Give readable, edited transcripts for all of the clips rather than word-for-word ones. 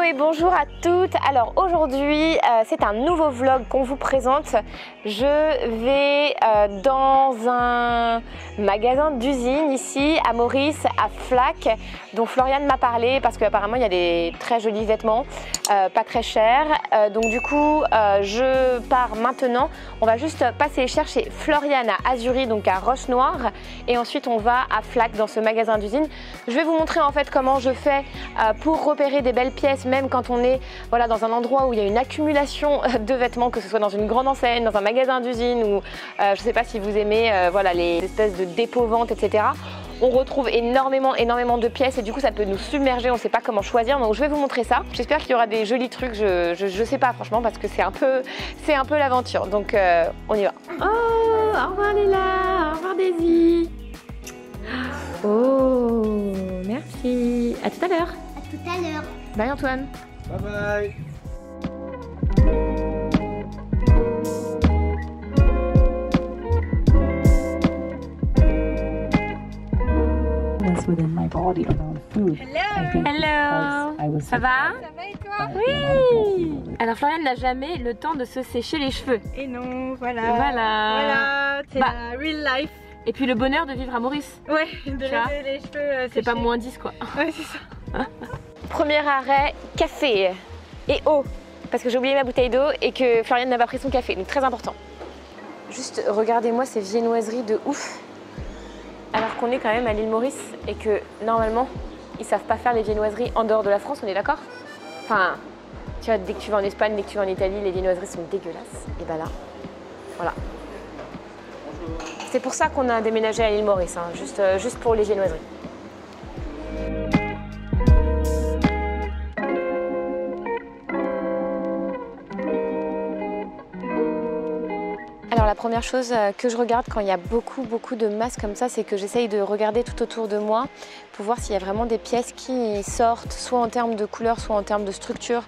et bonjour à toutes. Alors aujourd'hui c'est un nouveau vlog qu'on vous présente. Je vais dans un magasin d'usine ici à Maurice, à Flac, dont Floriane m'a parlé parce qu'apparemment il y a des très jolis vêtements, pas très chers. Donc du coup je pars maintenant. On va juste passer les chercher Floriane à Azury, donc à Roche-Noire, et ensuite on va à Flac dans ce magasin d'usine. Je vais vous montrer en fait comment je fais pour repérer des belles pièces, même quand on est voilà, dans un endroit où il y a une accumulation de vêtements, que ce soit dans une grande enseigne, dans un magasin d'usine ou je ne sais pas si vous aimez voilà, les espèces de dépôts-ventes, etc. On retrouve énormément de pièces et du coup ça peut nous submerger, on ne sait pas comment choisir. Donc je vais vous montrer ça. J'espère qu'il y aura des jolis trucs, je sais pas franchement, parce que c'est un peu l'aventure. Donc on y va. Oh, au revoir Léla, au revoir Daisy. Oh, merci. À tout à l'heure. À tout à l'heure. Bye Antoine. Bye bye. Within my body around food. Hello. Ça va? Ça va et toi? Oui. Alors Floriane n'a jamais le temps de se sécher les cheveux. Et non, voilà. Voilà. C'est Bah. la real life. Et puis le bonheur de vivre à Maurice. Ouais, de Tu vois, laver les cheveux. C'est pas séchés. moins 10 quoi. Ouais, c'est ça. Premier arrêt, café et eau. Parce que j'ai oublié ma bouteille d'eau et que Floriane n'a pas pris son café, donc très important. Juste regardez-moi ces viennoiseries de ouf. Alors qu'on est quand même à l'île Maurice et que normalement ils savent pas faire les viennoiseries en dehors de la France, on est d'accord? Enfin, tu vois, dès que tu vas en Espagne, dès que tu vas en Italie, les viennoiseries sont dégueulasses. Et ben là, voilà. C'est pour ça qu'on a déménagé à l'île Maurice, hein, juste pour les viennoiseries. Alors la première chose que je regarde quand il y a beaucoup de masses comme ça, c'est que j'essaye de regarder tout autour de moi pour voir s'il y a vraiment des pièces qui sortent, soit en termes de couleur, soit en termes de structure,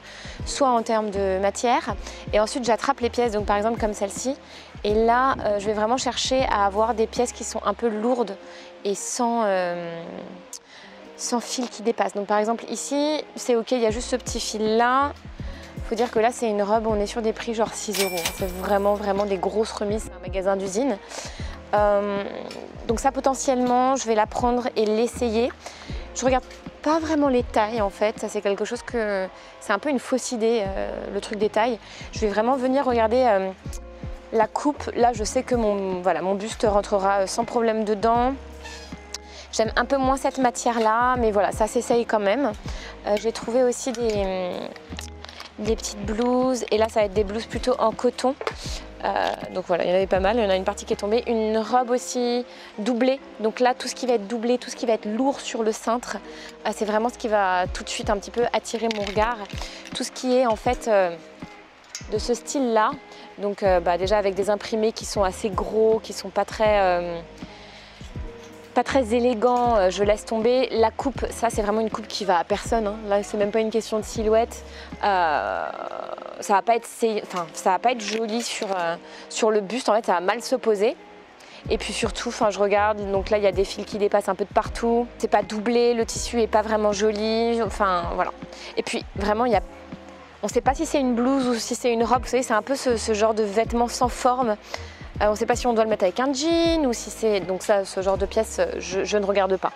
soit en termes de matière. Et ensuite j'attrape les pièces, donc par exemple comme celle-ci. Et là, je vais vraiment chercher à avoir des pièces qui sont un peu lourdes et sans fil qui dépasse. Donc par exemple ici, c'est ok, il y a juste ce petit fil là. Faut dire que là c'est une robe, on est sur des prix genre 6 €. C'est vraiment des grosses remises, c'est un magasin d'usine. Donc ça potentiellement, je vais la prendre et l'essayer. Je regarde pas vraiment les tailles en fait, ça c'est quelque chose que... C'est un peu une fausse idée, le truc des tailles. Je vais vraiment venir regarder la coupe. Là je sais que mon buste rentrera sans problème dedans. J'aime un peu moins cette matière là, mais voilà, ça s'essaye quand même. J'ai trouvé aussi des petites blouses, et là ça va être des blouses plutôt en coton. Donc voilà, il y en avait pas mal, il y en a une partie qui est tombée. Une robe aussi doublée, donc là tout ce qui va être doublé, tout ce qui va être lourd sur le cintre, c'est vraiment ce qui va tout de suite un petit peu attirer mon regard. Tout ce qui est en fait de ce style là, donc déjà avec des imprimés qui sont assez gros, qui sont pas très élégant, je laisse tomber. La coupe, ça c'est vraiment une coupe qui va à personne, hein. Là c'est même pas une question de silhouette. Ça va pas être joli sur le buste, en fait ça va mal se poser. Et puis surtout, je regarde, donc là il y a des fils qui dépassent un peu de partout. C'est pas doublé, le tissu est pas vraiment joli, enfin voilà. Et puis vraiment on sait pas si c'est une blouse ou si c'est une robe, vous savez c'est un peu ce genre de vêtement sans forme. On ne sait pas si on doit le mettre avec un jean ou si c'est... Donc ça, ce genre de pièces, je ne regarde pas.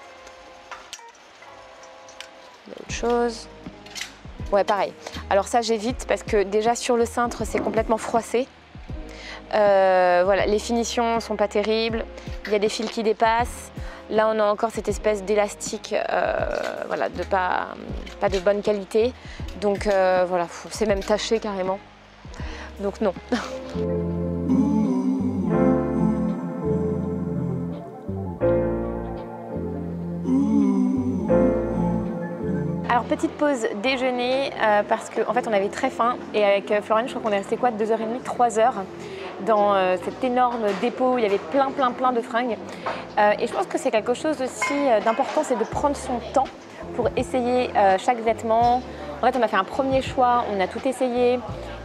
Autre chose. Ouais, pareil. Alors ça, j'évite parce que déjà sur le cintre, c'est complètement froissé. Voilà, les finitions sont pas terribles. Il y a des fils qui dépassent. Là, on a encore cette espèce d'élastique, voilà, de pas de bonne qualité. Donc voilà, c'est même taché carrément. Donc non. Alors petite pause déjeuner parce qu'en fait on avait très faim et avec Floriane je crois qu'on est resté 2h30, 3h dans cet énorme dépôt où il y avait plein de fringues et je pense que c'est quelque chose aussi d'important, c'est de prendre son temps pour essayer chaque vêtement. En fait on a fait un premier choix, on a tout essayé.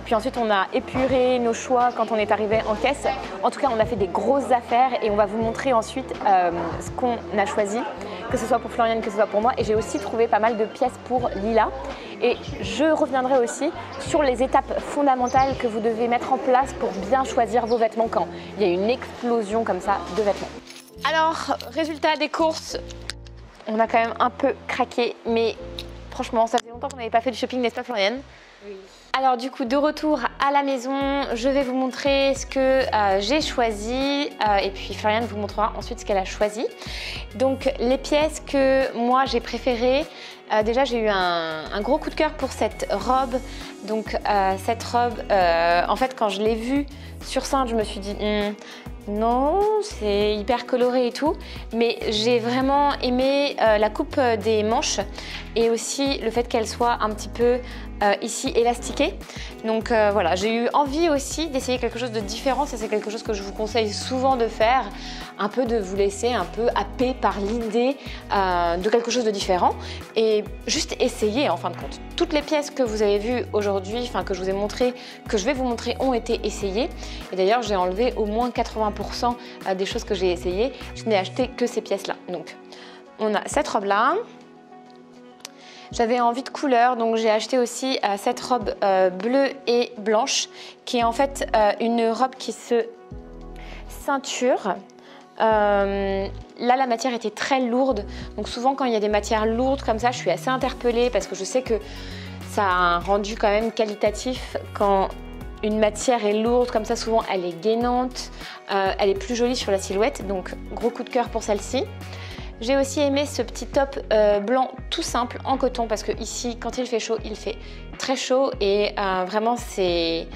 Puis ensuite, on a épuré nos choix quand on est arrivé en caisse. En tout cas, on a fait des grosses affaires et on va vous montrer ensuite ce qu'on a choisi. que ce soit pour Floriane, que ce soit pour moi. Et j'ai aussi trouvé pas mal de pièces pour Lila. Et je reviendrai aussi sur les étapes fondamentales que vous devez mettre en place pour bien choisir vos vêtements quand il y a une explosion comme ça de vêtements. Alors, résultat des courses, on a quand même un peu craqué, mais franchement, ça fait longtemps qu'on n'avait pas fait du shopping, n'est-ce pas Floriane? Oui. Alors du coup, de retour à la maison, je vais vous montrer ce que j'ai choisi et puis Floriane vous montrera ensuite ce qu'elle a choisi. Donc les pièces que moi j'ai préférées, déjà j'ai eu un gros coup de cœur pour cette robe. Donc cette robe, en fait quand je l'ai vue sur scène, je me suis dit non, c'est hyper coloré et tout, mais j'ai vraiment aimé la coupe des manches et aussi le fait qu'elle soit un petit peu ici élastiquée. Donc voilà, j'ai eu envie aussi d'essayer quelque chose de différent. Ça c'est quelque chose que je vous conseille souvent de faire, un peu de vous laisser un peu happer par l'idée de quelque chose de différent et juste essayer en fin de compte. Toutes les pièces que vous avez vues aujourd'hui, enfin que je vous ai montré, que je vais vous montrer, ont été essayées. Et d'ailleurs j'ai enlevé au moins 80% des choses que j'ai essayées. Je n'ai acheté que ces pièces-là. Donc on a cette robe-là. J'avais envie de couleur, donc j'ai acheté aussi cette robe bleue et blanche, qui est en fait une robe qui se ceinture. Là, la matière était très lourde, donc souvent quand il y a des matières lourdes comme ça, je suis assez interpellée parce que je sais que ça a un rendu quand même qualitatif. Quand une matière est lourde comme ça, souvent elle est gainante, elle est plus jolie sur la silhouette, donc gros coup de cœur pour celle-ci. J'ai aussi aimé ce petit top blanc tout simple en coton parce que ici, quand il fait chaud, il fait très chaud et vraiment c'est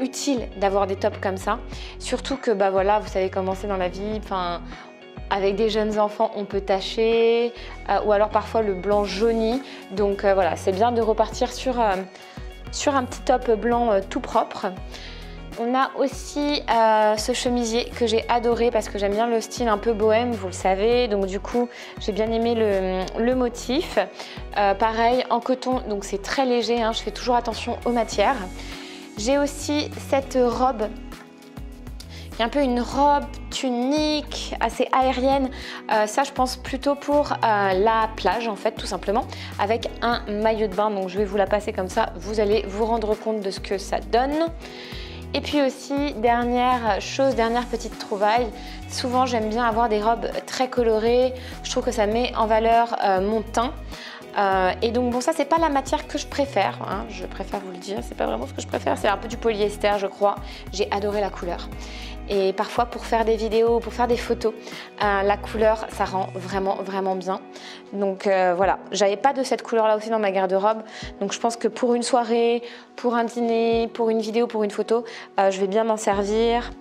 utile d'avoir des tops comme ça. Surtout que bah voilà, vous savez comment c'est dans la vie. Enfin, avec des jeunes enfants, on peut tacher ou alors parfois le blanc jauni. Donc voilà, c'est bien de repartir sur un petit top blanc tout propre. On a aussi ce chemisier que j'ai adoré parce que j'aime bien le style un peu bohème, vous le savez. Donc du coup, j'ai bien aimé le motif. Pareil, en coton, donc c'est très léger, hein, je fais toujours attention aux matières. J'ai aussi cette robe, qui est un peu une robe tunique, assez aérienne. Ça, je pense plutôt pour la plage, en fait, tout simplement, avec un maillot de bain. Donc je vais vous la passer comme ça, vous allez vous rendre compte de ce que ça donne. Et puis aussi, dernière chose, dernière petite trouvaille, souvent j'aime bien avoir des robes très colorées, je trouve que ça met en valeur mon teint. Et donc bon, ça c'est pas la matière que je préfère, hein, je préfère vous le dire, c'est pas vraiment ce que je préfère, c'est un peu du polyester je crois, j'ai adoré la couleur. Et parfois pour faire des vidéos, pour faire des photos, la couleur ça rend vraiment bien. Donc voilà, j'avais pas de cette couleur là aussi dans ma garde-robe. Donc je pense que pour une soirée, pour un dîner, pour une vidéo, pour une photo, je vais bien m'en servir.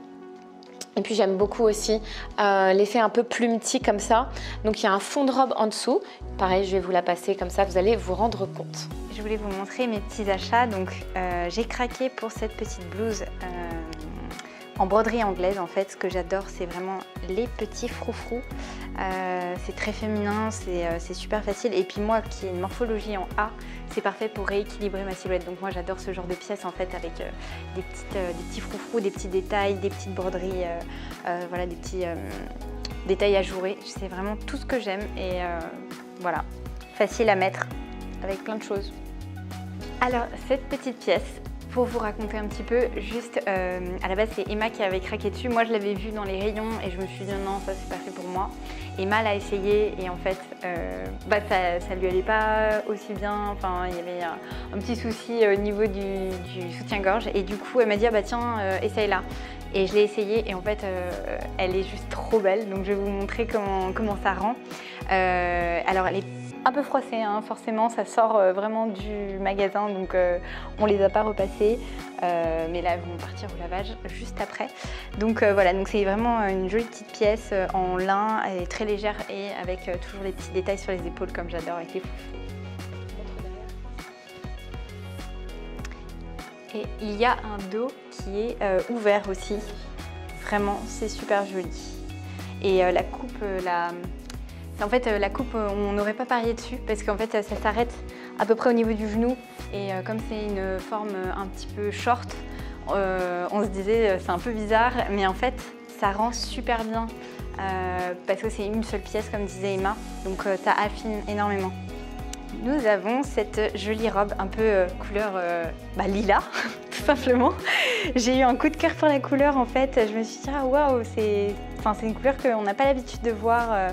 Et puis j'aime beaucoup aussi l'effet un peu plumetis comme ça. Donc il y a un fond de robe en dessous. Pareil, je vais vous la passer comme ça, vous allez vous rendre compte. Je voulais vous montrer mes petits achats. Donc j'ai craqué pour cette petite blouse en broderie anglaise en fait. Ce que j'adore, c'est vraiment les petits froufrous. C'est très féminin, c'est super facile. Et puis moi qui ai une morphologie en A, c'est parfait pour rééquilibrer ma silhouette. Donc moi j'adore ce genre de pièces en fait avec des petits froufrous, des petits détails, des petites broderies, voilà, des petits détails ajourés. C'est vraiment tout ce que j'aime et voilà, facile à mettre avec plein de choses. Alors cette petite pièce, pour vous raconter un petit peu, juste à la base c'est Emma qui avait craqué dessus. Moi je l'avais vue dans les rayons et je me suis dit non, ça c'est pas fait pour moi. Emma l'a essayé et en fait ça lui allait pas aussi bien. Enfin il y avait un petit souci au niveau du soutien-gorge et du coup elle m'a dit ah bah tiens essaye-la. Et je l'ai essayée et en fait elle est juste trop belle, donc je vais vous montrer comment ça rend. Alors elle est un peu froissée, hein, forcément ça sort vraiment du magasin, donc on les a pas repassés, mais là elles vont partir au lavage juste après. Donc voilà, donc c'est vraiment une jolie petite pièce en lin, elle est très légère et avec toujours les petits détails sur les épaules comme j'adore avec les fous. Et il y a un dos qui est ouvert aussi, vraiment c'est super joli. Et la coupe, en fait la coupe on n'aurait pas parié dessus parce qu'en fait ça s'arrête à peu près au niveau du genou et comme c'est une forme un petit peu short, on se disait c'est un peu bizarre mais en fait ça rend super bien parce que c'est une seule pièce comme disait Emma, donc ça affine énormément. Nous avons cette jolie robe un peu couleur lilas, tout simplement. J'ai eu un coup de cœur pour la couleur en fait. Je me suis dit, ah waouh, c'est une couleur qu'on n'a pas l'habitude de voir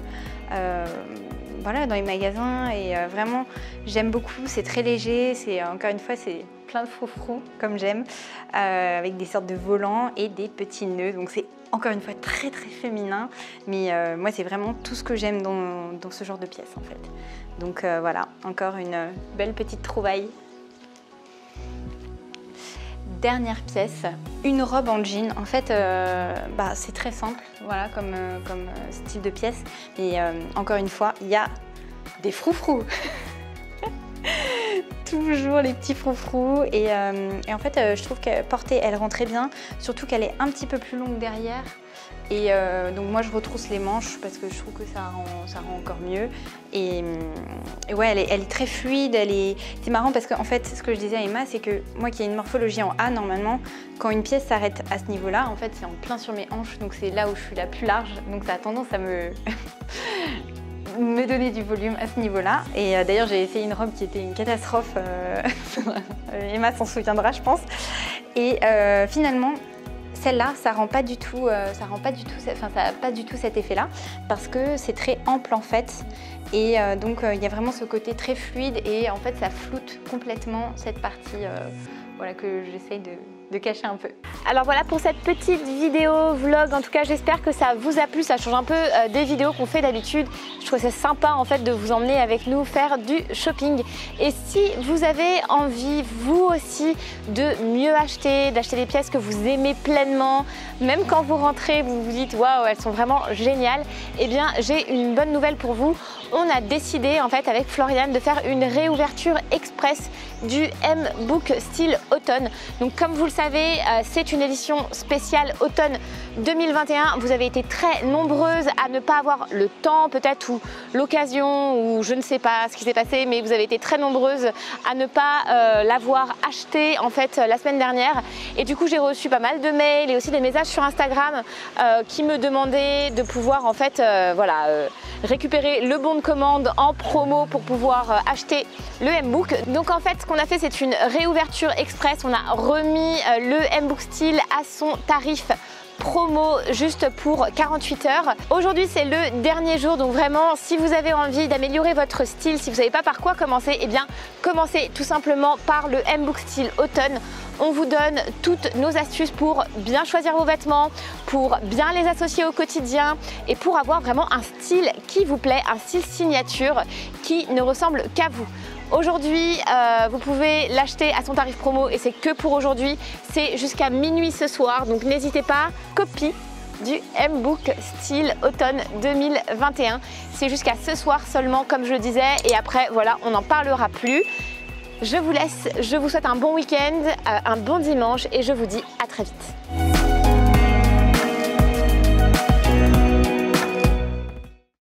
voilà, dans les magasins. Et vraiment, j'aime beaucoup. C'est très léger. Encore une fois, c'est plein de froufrous comme j'aime, avec des sortes de volants et des petits nœuds. Donc c'est encore une fois très très féminin. Mais moi, c'est vraiment tout ce que j'aime dans ce genre de pièces en fait. Donc voilà, encore une belle petite trouvaille. Dernière pièce, une robe en jean. En fait, c'est très simple, voilà, comme style de pièce. Et encore une fois, il y a des froufrous. Toujours les petits froufrous. Et en fait, je trouve que portée, elle rend très bien. Surtout qu'elle est un petit peu plus longue derrière. Et donc moi je retrousse les manches parce que je trouve que ça rend encore mieux. Et ouais, elle est très fluide, c'est marrant parce qu'en fait ce que je disais à Emma, c'est que moi qui ai une morphologie en A normalement, quand une pièce s'arrête à ce niveau-là, en fait c'est en plein sur mes hanches, donc c'est là où je suis la plus large, donc ça a tendance à me donner du volume à ce niveau-là. Et d'ailleurs j'ai essayé une robe qui était une catastrophe, Emma s'en souviendra je pense. Et finalement, celle-là, ça n'a pas du tout cet effet-là parce que c'est très ample en fait. Et donc il y a vraiment ce côté très fluide et en fait ça floute complètement cette partie voilà, que j'essaye de cacher un peu. Alors voilà pour cette petite vidéo vlog, en tout cas j'espère que ça vous a plu, ça change un peu des vidéos qu'on fait d'habitude. Je trouve c'est sympa en fait de vous emmener avec nous faire du shopping. Et si vous avez envie vous aussi de mieux acheter, d'acheter des pièces que vous aimez pleinement, même quand vous rentrez vous vous dites waouh elles sont vraiment géniales, eh bien j'ai une bonne nouvelle pour vous. On a décidé en fait avec Floriane de faire une réouverture express du M-Book style automne. Donc comme vous le savez, c'est une édition spéciale automne 2021. Vous avez été très nombreuses à ne pas avoir le temps peut-être ou l'occasion ou je ne sais pas ce qui s'est passé, mais vous avez été très nombreuses à ne pas l'avoir acheté en fait la semaine dernière. Et du coup j'ai reçu pas mal de mails et aussi des messages sur Instagram qui me demandaient de pouvoir en fait récupérer le bon de commande en promo pour pouvoir acheter le M-Book. Donc en fait ce qu'on a fait, c'est une réouverture express. On a remis le M-Book Style à son tarif promo juste pour 48 heures. Aujourd'hui c'est le dernier jour, donc vraiment si vous avez envie d'améliorer votre style, si vous ne savez pas par quoi commencer, eh bien commencez tout simplement par le M-Book Style automne. On vous donne toutes nos astuces pour bien choisir vos vêtements, pour bien les associer au quotidien et pour avoir vraiment un style qui vous plaît, un style signature qui ne ressemble qu'à vous. Aujourd'hui, vous pouvez l'acheter à son tarif promo et c'est que pour aujourd'hui. C'est jusqu'à minuit ce soir, donc n'hésitez pas. Copie du M-Book Style automne 2021. C'est jusqu'à ce soir seulement, comme je le disais, et après, voilà, on n'en parlera plus. Je vous laisse, je vous souhaite un bon week-end, un bon dimanche et je vous dis à très vite.